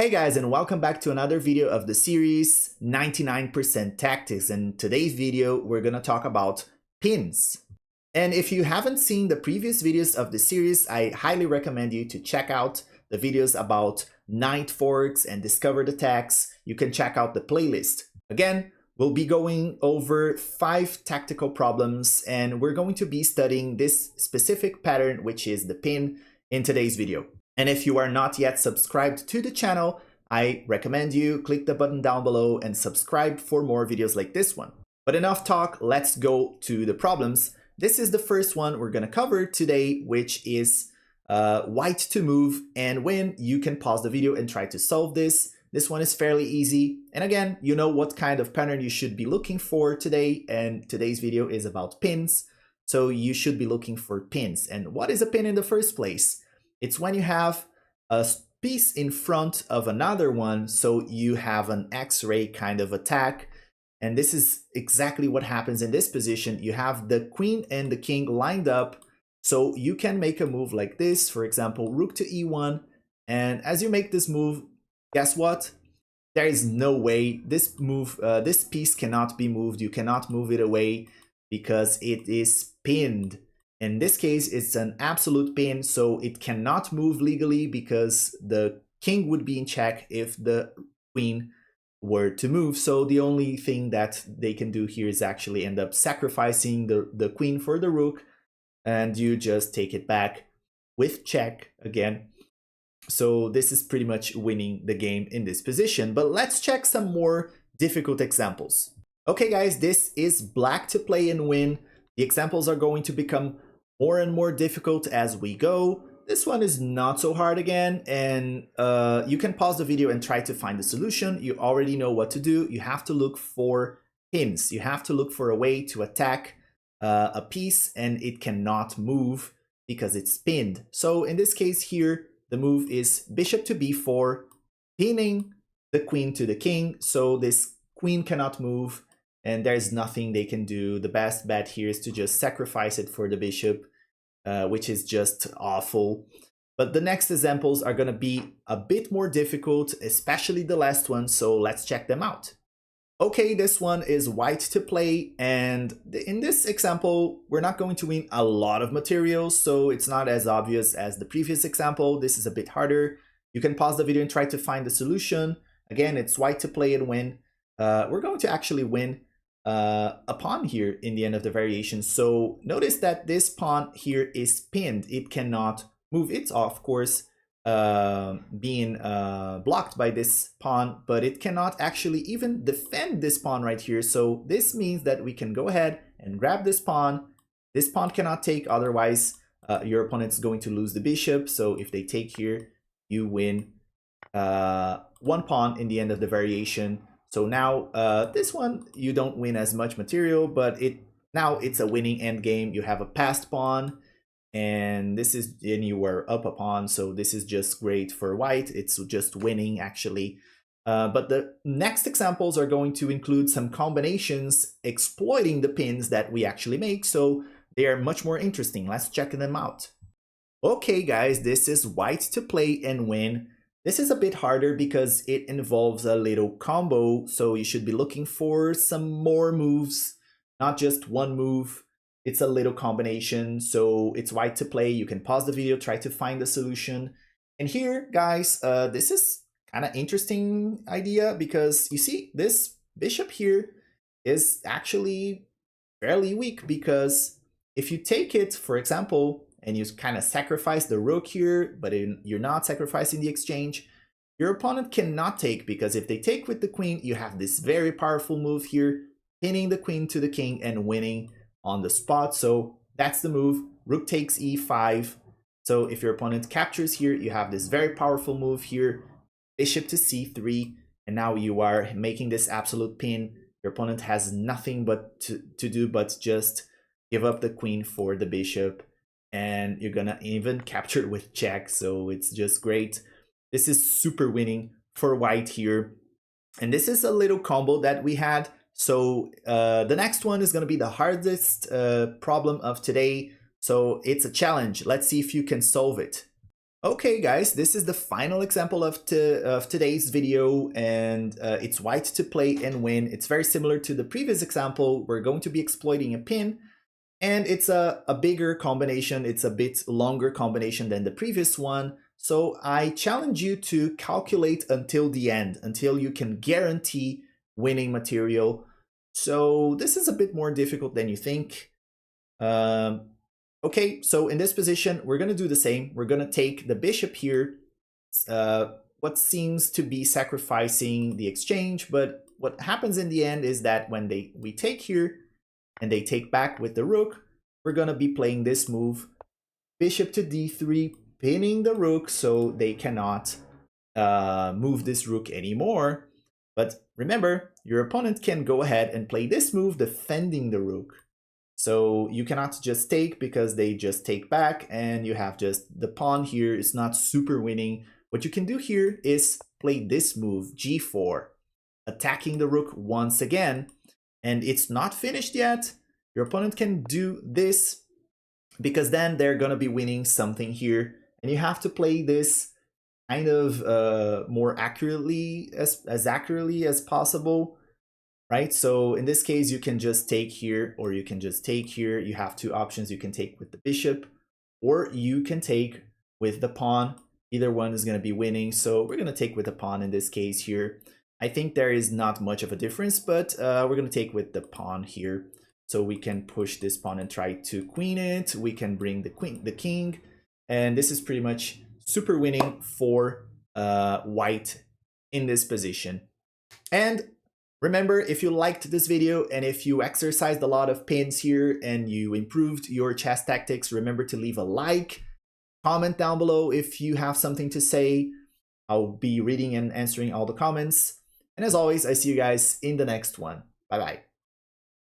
Hey guys, and welcome back to another video of the series 99% Tactics. In today's video, we're gonna talk about pins. And if you haven't seen the previous videos of the series, I highly recommend you to check out the videos about knight forks and discovered attacks. You can check out the playlist. Again, we'll be going over 5 tactical problems, and we're going to be studying this specific pattern, which is the pin, in today's video. And if you are not yet subscribed to the channel, I recommend you click the button down below and subscribe for more videos like this one. But enough talk, let's go to the problems. This is the first one we're gonna cover today, which is white to move and win. You can pause the video and try to solve this. This one is fairly easy. And again, you know what kind of pattern you should be looking for today. And today's video is about pins. So you should be looking for pins. And what is a pin in the first place? It's when you have a piece in front of another one, so you have an X-ray kind of attack. And this is exactly what happens in this position. You have the queen and the king lined up, so you can make a move like this, for example, rook to e1. And as you make this move, guess what? There is no way this piece cannot be moved. You cannot move it away because it is pinned. In this case, it's an absolute pin, so it cannot move legally because the king would be in check if the queen were to move. So the only thing that they can do here is actually end up sacrificing the queen for the rook, and you just take it back with check again. So this is pretty much winning the game in this position. But let's check some more difficult examples. Okay guys, this is black to play and win. The examples are going to become more and more difficult as we go. This one is not so hard again, and you can pause the video and try to find the solution. You already know what to do. You have to look for pins. You have to look for a way to attack a piece, and it cannot move because it's pinned. So in this case here, the move is bishop to b4, pinning the queen to the king. So this queen cannot move, and there's nothing they can do. The best bet here is to just sacrifice it for the bishop, which is just awful. But the next examples are going to be a bit more difficult, especially the last one, so let's check them out. Okay, this one is white to play, and in this example, we're not going to win a lot of materials, so it's not as obvious as the previous example. This is a bit harder. You can pause the video and try to find the solution. Again, it's white to play and win. We're going to actually win a pawn here in the end of the variation. So notice that this pawn here is pinned. It cannot move. It's of course being blocked by this pawn, but it cannot actually even defend this pawn right here. So this means that we can go ahead and grab this pawn. This pawn cannot take, otherwise your opponent's going to lose the bishop. So if they take here, you win one pawn in the end of the variation. So now this one, you don't win as much material, but now it's a winning endgame. You have a passed pawn, and you were up a pawn, so this is just great for white. It's just winning actually. But the next examples are going to include some combinations exploiting the pins that we actually make, so they are much more interesting. Let's check them out. Okay guys, this is white to play and win. This is a bit harder because it involves a little combo, so you should be looking for some more moves, not just one move. It's a little combination, so it's white to play. You can pause the video, try to find the solution. And here, guys, this is kind of interesting idea because you see this bishop here is actually fairly weak, because if you take it, for example, and you kind of sacrifice the rook here, but you're not sacrificing the exchange, your opponent cannot take, because if they take with the queen, you have this very powerful move here, pinning the queen to the king and winning on the spot. So that's the move. Rook takes e5. So if your opponent captures here, you have this very powerful move here, bishop to c3, and now you are making this absolute pin. Your opponent has nothing but to do but just give up the queen for the bishop, and you're gonna even capture it with check. So it's just great. This is super winning for white here, and this is a little combo that we had. So the next one is gonna be the hardest problem of today. So it's a challenge. Let's see if you can solve it. Okay, guys, this is the final example of today's video, and it's white to play and win. It's very similar to the previous example. We're going to be exploiting a pin, and it's a bigger combination. It's a bit longer combination than the previous one. So I challenge you to calculate until the end, until you can guarantee winning material. So this is a bit more difficult than you think. Okay, so in this position, we're going to do the same. We're going to take the bishop here, what seems to be sacrificing the exchange, but what happens in the end is that when we take here and they take back with the rook, we're going to be playing this move, bishop to d3, pinning the rook so they cannot move this rook anymore. But remember, your opponent can go ahead and play this move, defending the rook. So you cannot just take because they just take back and you have just the pawn here. It's not super winning. What you can do here is play this move, g4, attacking the rook once again. And it's not finished yet. Your opponent can do this because then they're going to be winning something here. And you have to play this kind of more accurately, as accurately as possible. Right, so in this case, you can just take here, or you can just take here. You have two options. You can take with the bishop, or you can take with the pawn. Either one is going to be winning, so we're going to take with the pawn in this case here. I think there is not much of a difference, but we're going to take with the pawn here. So we can push this pawn and try to queen it. We can bring the king, and this is pretty much super winning for white in this position. And remember, if you liked this video and if you exercised a lot of pins here and you improved your chess tactics, remember to leave a like, comment down below if you have something to say. I'll be reading and answering all the comments. And as always, I see you guys in the next one. Bye bye.